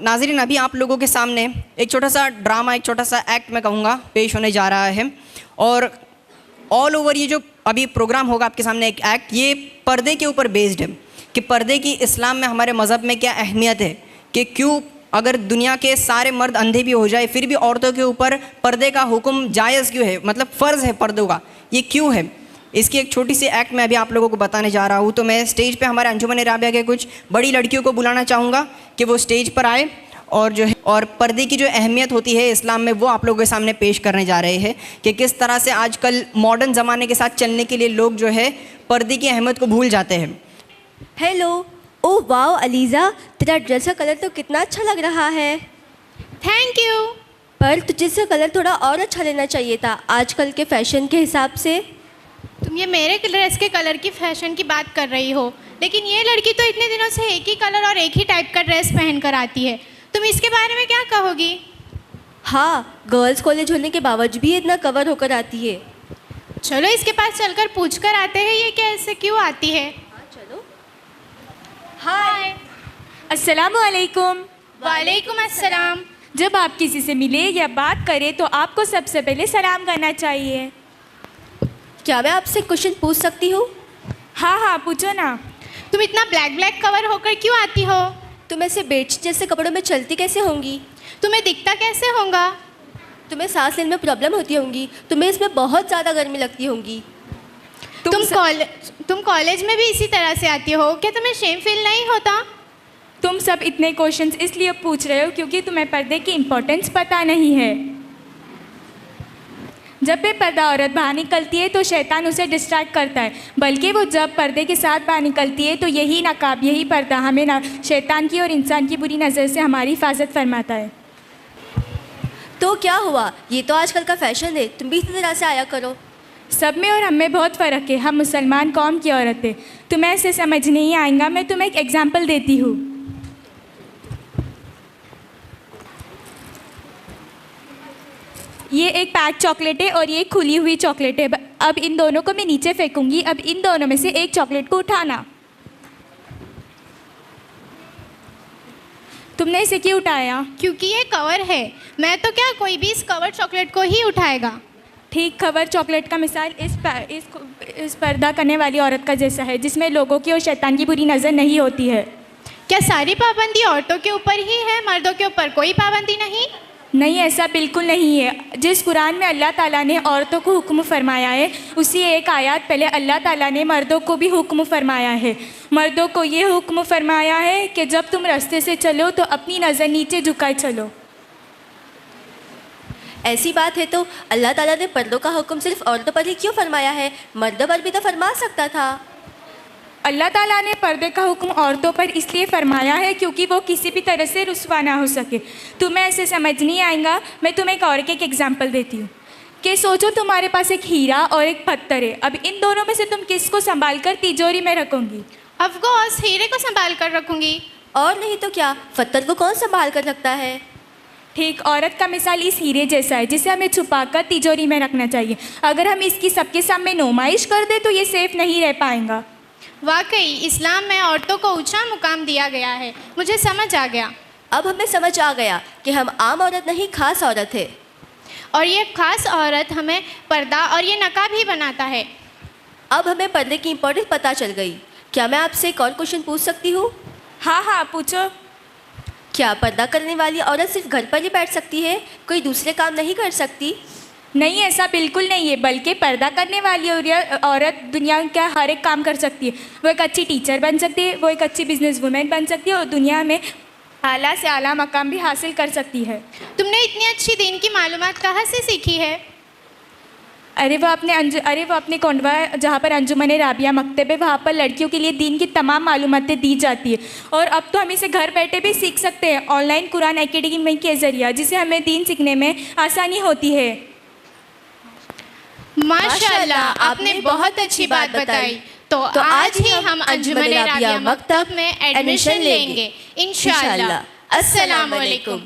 नाज़रीन, अभी आप लोगों के सामने एक छोटा सा ड्रामा, एक छोटा सा एक्ट मैं कहूँगा पेश होने जा रहा है। और ऑल ओवर ये जो अभी प्रोग्राम होगा आपके सामने, एक एक्ट, ये पर्दे के ऊपर बेस्ड है कि पर्दे की इस्लाम में, हमारे मज़हब में क्या अहमियत है, कि क्यों अगर दुनिया के सारे मर्द अंधे भी हो जाए फिर भी औरतों के ऊपर पर्दे का हुक्म जायज़ क्यों है, मतलब फ़र्ज़ है पर्दों का, ये क्यों है। इसकी एक छोटी सी एक्ट मैं अभी आप लोगों को बताने जा रहा हूँ। तो मैं स्टेज पे हमारे अंजुमन राबिया के कुछ बड़ी लड़कियों को बुलाना चाहूँगा कि वो स्टेज पर आए और जो है और पर्दे की जो अहमियत होती है इस्लाम में वो आप लोगों के सामने पेश करने जा रहे हैं कि किस तरह से आजकल मॉडर्न ज़माने के साथ चलने के लिए लोग जो है पर्दे की अहमियत को भूल जाते हैं। हेलो, ओह वाओ अलीज़ा, तेरा ड्रेस का कलर तो कितना अच्छा लग रहा है। Thank you. पर तुझे इसका कलर थोड़ा और अच्छा लेना चाहिए था आजकल के फैशन के हिसाब से। तुम ये मेरे ड्रेस के कलर की फैशन की बात कर रही हो, लेकिन ये लड़की तो इतने दिनों से एक ही कलर और एक ही टाइप का ड्रेस पहन कर आती है। तुम इसके बारे में क्या कहोगी? हाँ, गर्ल्स कॉलेज होने के बावजूद भी इतना कवर होकर आती है। चलो इसके पास चलकर पूछ कर आते हैं ये कैसे क्यों आती है। हाँ चलो। हाय। अस्सलाम वालेकुम। वालेकुम अस्सलाम। जब आप किसी से मिले या बात करें तो आपको सबसे पहले सलाम करना चाहिए। क्या मैं आपसे क्वेश्चन पूछ सकती हूँ? हाँ हाँ, पूछो ना। तुम इतना ब्लैक ब्लैक कवर होकर क्यों आती हो? तुम ऐसे बेडशीट जैसे कपड़ों में चलती कैसे होंगी? तुम्हें दिखता कैसे होगा? तुम्हें सांस लेने में प्रॉब्लम होती होंगी, तुम्हें इसमें बहुत ज़्यादा गर्मी लगती होंगी। तुम कॉलेज में भी इसी तरह से आती हो, क्या तुम्हें शेम फील नहीं होता? तुम सब इतने क्वेश्चंस इसलिए पूछ रहे हो क्योंकि तुम्हें पर्दे की इम्पोर्टेंस पता नहीं है। जब बेपर्दा औरत बाहर निकलती है तो शैतान उसे डिस्ट्रैक्ट करता है, बल्कि वो जब पर्दे के साथ बाहर निकलती है तो यही नकाब, यही पर्दा हमें शैतान की और इंसान की बुरी नज़र से हमारी हिफाजत फरमाता है। तो क्या हुआ, ये तो आजकल का फैशन है, तुम भी इसी तरह से आया करो। सब में और हम में बहुत फ़र्क है, हम मुसलमान कौम की औरत है। तुम्हें ऐसे समझ नहीं आएगा, मैं तुम्हें एक एग्जाम्पल देती हूँ। ये एक पैक चॉकलेट है और ये एक खुली हुई चॉकलेट है। अब इन दोनों को मैं नीचे फेंकूंगी। अब इन दोनों में से एक चॉकलेट को उठाना। तुमने इसे क्यों उठाया? क्योंकि ये कवर है। मैं तो क्या, कोई भी इस कवर चॉकलेट को ही उठाएगा। ठीक, कवर चॉकलेट का मिसाल इस पर्दा करने वाली औरत का जैसा है जिसमें लोगों की और शैतान की बुरी नज़र नहीं होती है। क्या सारी पाबंदी औरतों के ऊपर ही है, मर्दों के ऊपर कोई पाबंदी नहीं? नहीं, ऐसा बिल्कुल नहीं है। जिस कुरान में अल्लाह ताला ने औरतों को हुक्म फरमाया है, उसी एक आयत पहले अल्लाह ताला ने मर्दों को भी हुक्म फरमाया है। मर्दों को ये हुक्म फरमाया है कि जब तुम रास्ते से चलो तो अपनी नज़र नीचे झुकाए चलो। ऐसी बात है तो अल्लाह ताला ने पर्दों का हुक्म सिर्फ औरतों पर ही क्यों फरमाया है? मर्दों पर भी तो फरमा सकता था। अल्लाह ताला ने पर्दे का हुक्म औरतों पर इसलिए फरमाया है क्योंकि वो किसी भी तरह से रुस्वा ना हो सके। तुम्हें ऐसे समझ नहीं आएगा। मैं तुम्हें एक और एक एग्जांपल देती हूँ कि सोचो तुम्हारे पास एक हीरा और एक पत्थर है। अब इन दोनों में से तुम किसको संभाल कर तिजोरी में रखोगी? ऑफ कोर्स हीरे को संभाल कर रखूँगी। और नहीं तो क्या, पत्थर को कौन संभाल कर रखता है? ठीक, औरत का मिसाल इस हीरे जैसा है जिसे हमें छुपाकर तिजोरी में रखना चाहिए। अगर हम इसकी सबके सामने नुमाइश कर दे तो ये सेफ नहीं रह पाएगा। वाकई इस्लाम में औरतों को ऊंचा मुकाम दिया गया है। मुझे समझ आ गया। अब हमें समझ आ गया कि हम आम औरत नहीं, खास औरत है। और ये खास औरत हमें पर्दा और ये नकाब ही बनाता है। अब हमें पर्दे की इम्पोर्टेंस पता चल गई। क्या मैं आपसे एक और क्वेश्चन पूछ सकती हूँ? हाँ हाँ, पूछो। क्या पर्दा करने वाली औरत सिर्फ घर पर ही बैठ सकती है, कोई दूसरे काम नहीं कर सकती? नहीं, ऐसा बिल्कुल नहीं है, बल्कि पर्दा करने वाली औरत दुनिया का हर एक काम कर सकती है। वो एक अच्छी टीचर बन सकती है, वो एक अच्छी बिजनेस वुमेन बन सकती है और दुनिया में आला से आला मकाम भी हासिल कर सकती है। तुमने इतनी अच्छी दीन की मालूमात कहाँ से सीखी है? अरे वो अपने कोंडवा जहाँ पर अंजुमन राबिया मकतब है, वहाँ पर लड़कियों के लिए दीन की तमाम मालूमातें दी जाती है। और अब तो हम इसे घर बैठे भी सीख सकते हैं ऑनलाइन कुरान एकेडमी के ज़रिए, जिससे हमें दीन सीखने में आसानी होती है। माशाअल्लाह, आपने बहुत अच्छी बात बताई। तो आज ही हम अंजुमन राबिया मकतब में एडमिशन लेंगे इंशाअल्लाह। अस्सलाम वालेकुम।